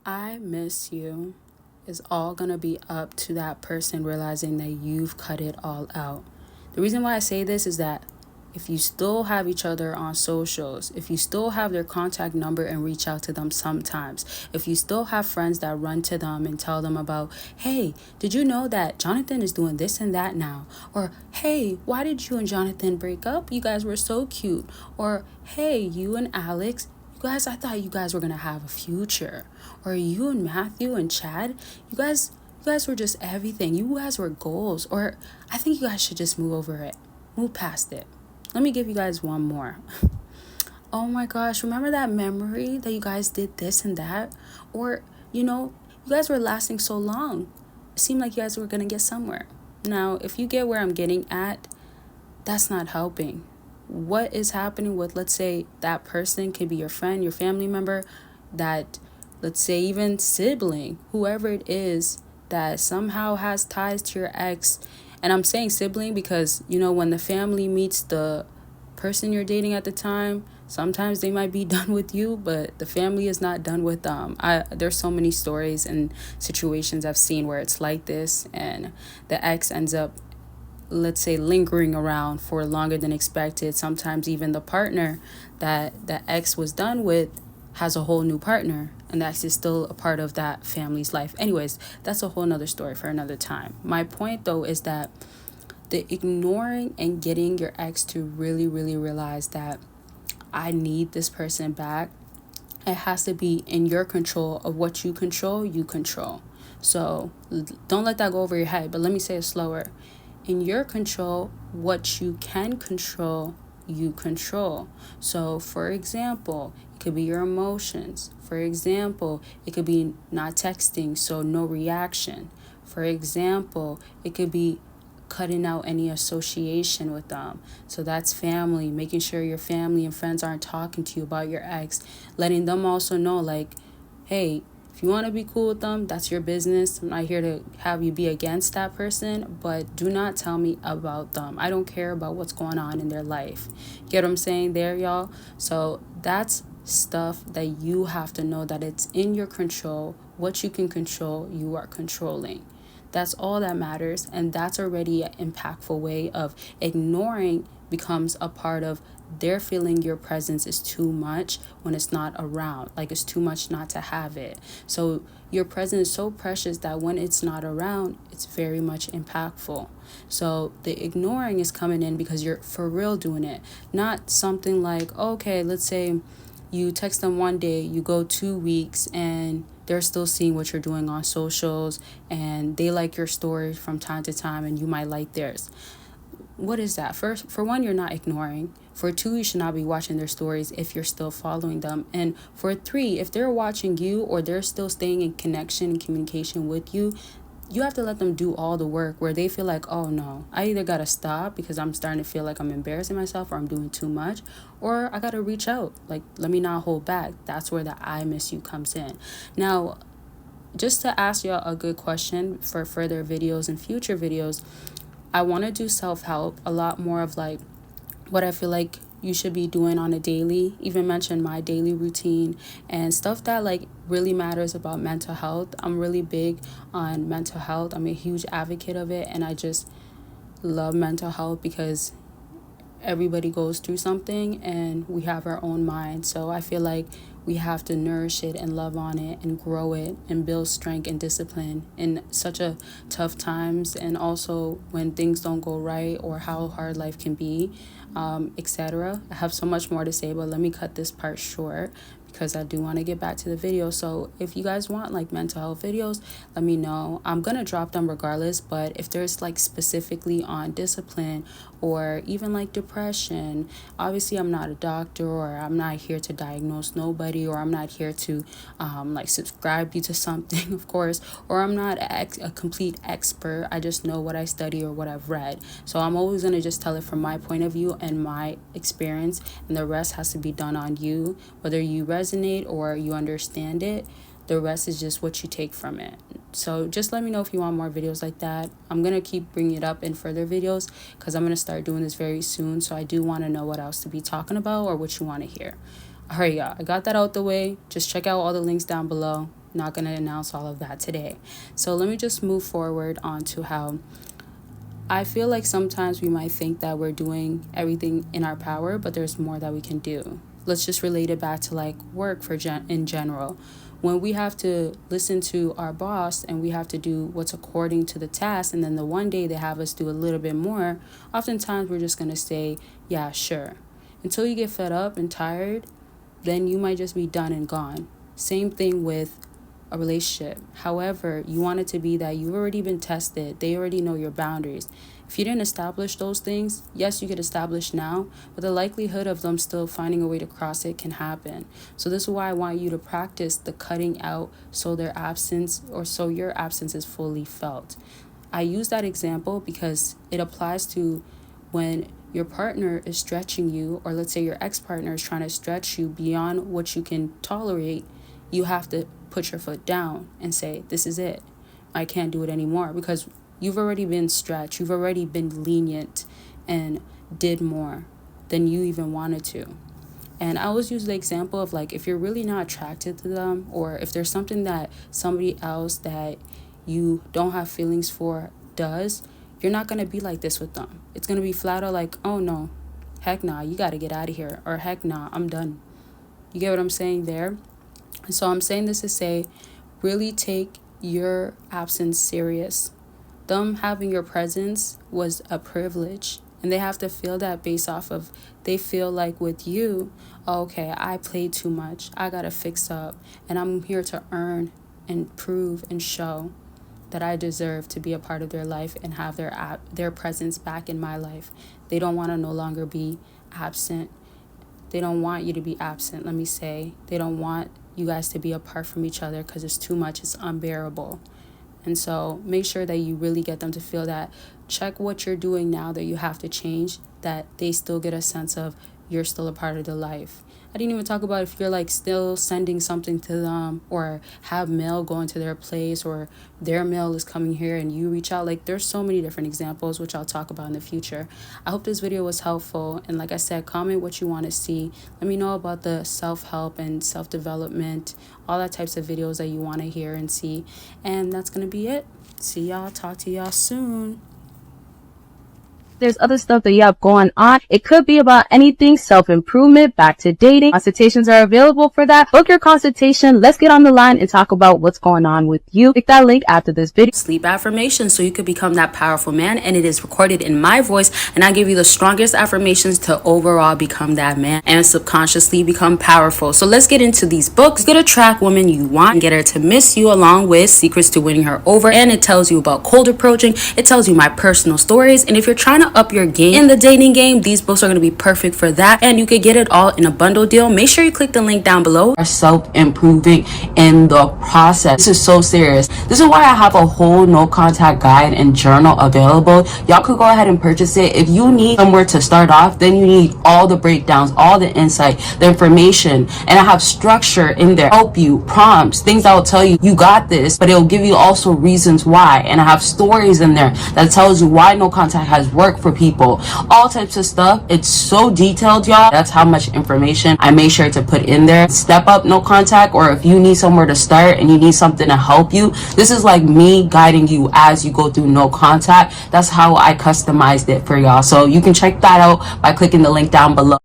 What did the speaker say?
I miss you is all gonna be up to that person realizing that you've cut it all out. The reason why I say this is that if you still have each other on socials, if you still have their contact number and reach out to them sometimes, if you still have friends that run to them and tell them about, hey, did you know that Jonathan is doing this and that now? Or, hey, why did you and Jonathan break up? You guys were so cute. Or, hey, you and Alex, you guys, I thought you guys were gonna have a future. Or you and Matthew and Chad, you guys were just everything. You guys were goals. Or I think you guys should just move over it. Move past it. Let me give you guys one more. Oh my gosh, remember that memory that you guys did this and that? Or, you guys were lasting so long. It seemed like you guys were gonna get somewhere. Now, if you get where I'm getting at, that's not helping. What is happening with, let's say, that person could be your friend, your family member, that, let's say, even sibling, whoever it is that somehow has ties to your ex. And I'm saying sibling because, when the family meets the person you're dating at the time, sometimes they might be done with you, but the family is not done with them. There's so many stories and situations I've seen where it's like this, and the ex ends up, let's say, lingering around for longer than expected. Sometimes even the partner that the ex was done with has a whole new partner, and the ex is still a part of that family's life. Anyways, that's a whole nother story for another time. My point though is that the ignoring and getting your ex to really, really realize that I need this person back, it has to be in your control of what you control. So don't let that go over your head, but let me say it slower. In your control, what you can control, you control. So, for example, it could be your emotions. For example, it could be not texting, so no reaction. For example, it could be cutting out any association with them. So that's family, making sure your family and friends aren't talking to you about your ex, letting them also know, like, hey, if you want to be cool with them, that's your business. I'm not here to have you be against that person, but do not tell me about them. I don't care about what's going on in their life. Get what I'm saying there, y'all? So that's stuff that you have to know that it's in your control. What you can control, you are controlling. That's all that matters, and that's already an impactful way of ignoring becomes a part of their feeling your presence is too much when it's not around, like it's too much not to have it. So your presence is so precious that when it's not around, it's very much impactful. So the ignoring is coming in because you're for real doing it, not something like, okay, let's say you text them one day, you go 2 weeks, and they're still seeing what you're doing on socials, and they like your stories from time to time, and you might like theirs. What is that? First, for one, you're not ignoring. For two, you should not be watching their stories if you're still following them. And for three, if they're watching you or they're still staying in connection and communication with you, you have to let them do all the work where they feel like, oh no, I either got to stop because I'm starting to feel like I'm embarrassing myself or I'm doing too much, or I got to reach out. Like, let me not hold back. That's where the I miss you comes in. Now, just to ask y'all a good question for further videos and future videos, I want to do self-help, a lot more of like what I feel like you should be doing on a daily, even mention my daily routine and stuff that like really matters about mental health. I'm really big on mental health. I'm a huge advocate of it, and I just love mental health because everybody goes through something and we have our own mind. So I feel like we have to nourish it and love on it and grow it and build strength and discipline in such a tough times, and also when things don't go right or how hard life can be, etc. I have so much more to say, but let me cut this part short because I do want to get back to the video. So if you guys want like mental health videos, let me know. I'm going to drop them regardless, but if there's like specifically on discipline or even like depression, obviously I'm not a doctor, or I'm not here to diagnose nobody, or I'm not here to like subscribe you to something, of course, or I'm not a complete expert. I just know what I study or what I've read. So I'm always going to just tell it from my point of view and my experience, and the rest has to be done on you, whether you resonate or you understand it. The rest is just what you take from it. So just let me know if you want more videos like that. I'm going to keep bringing it up in further videos because I'm going to start doing this very soon. So I do want to know what else to be talking about or what you want to hear. All right, y'all. I got that out the way. Just check out all the links down below. Not going to announce all of that today. So let me just move forward on to how I feel like sometimes we might think that we're doing everything in our power, but there's more that we can do. Let's just relate it back to like work in general. When we have to listen to our boss and we have to do what's according to the task, and then the one day they have us do a little bit more, oftentimes we're just going to say, yeah, sure. Until you get fed up and tired, then you might just be done and gone. Same thing with a relationship. However, you want it to be that you've already been tested. They already know your boundaries. If you didn't establish those things, yes, you could establish now, but the likelihood of them still finding a way to cross it can happen. So this is why I want you to practice the cutting out so their absence or so your absence is fully felt. I use that example because it applies to when your partner is stretching you, or let's say your ex-partner is trying to stretch you beyond what you can tolerate. You have to put your foot down and say, this is it. I can't do it anymore, because you've already been stretched. You've already been lenient and did more than you even wanted to. And I always use the example of like, if you're really not attracted to them, or if there's something that somebody else that you don't have feelings for does, you're not going to be like this with them. It's going to be flat out like, oh no, heck nah, you got to get out of here. Or heck nah, I'm done. You get what I'm saying there? So I'm saying this to say, really take your absence serious. Them having your presence was a privilege, and they have to feel that based off of, they feel like with you, okay, I played too much, I gotta fix up, and I'm here to earn and prove and show that I deserve to be a part of their life and have their presence back in my life. They don't want to no longer be absent. They don't want you to be absent, let me say. They don't want you guys to be apart from each other because it's too much, it's unbearable. And so make sure that you really get them to feel that. Check what you're doing now that you have to change, that they still get a sense of you're still a part of their life. I didn't even talk about if you're like still sending something to them, or have mail going to their place, or their mail is coming here and you reach out. Like, there's so many different examples, which I'll talk about in the future. I hope this video was helpful. And like I said, comment what you want to see. Let me know about the self-help and self-development, all that types of videos that you want to hear and see. And that's going to be it. See y'all. Talk to y'all soon. There's other stuff that you have going on. It could be about anything, self-improvement, back to dating. Consultations are available for that. Book your consultation. Let's get on the line and talk about what's going on with you. Click that link after this video. Sleep affirmations so you could become that powerful man, and it is recorded in my voice, and I give you the strongest affirmations to overall become that man and subconsciously become powerful. So let's get into ththese books. Get attract woman you want and get her to miss you, along with secrets to winning her over, and it tells you about cold approaching. It tells you my personal stories, and if you're trying to up your game in the dating game, these books are going to be perfect for that, and you could get it all in a bundle deal. Make sure you click the link down below. Self-improving in the process. This is so serious. This is why I have a whole no contact guide and journal available. Y'all could go ahead and purchase it. If you need somewhere to start off, then you need all the breakdowns, all the insight, the information, and I have structure in there, help you, prompts, things that will tell you you got this, but it'll give you also reasons why. And I have stories in there that tells you why no contact has worked for people, all types of stuff. It's so detailed, y'all. That's how much information I made sure to put in there. Step up no contact, or if you need somewhere to start and you need something to help you, this is like me guiding you as you go through no contact. That's how I customized it for y'all. So you can check that out by clicking the link down below.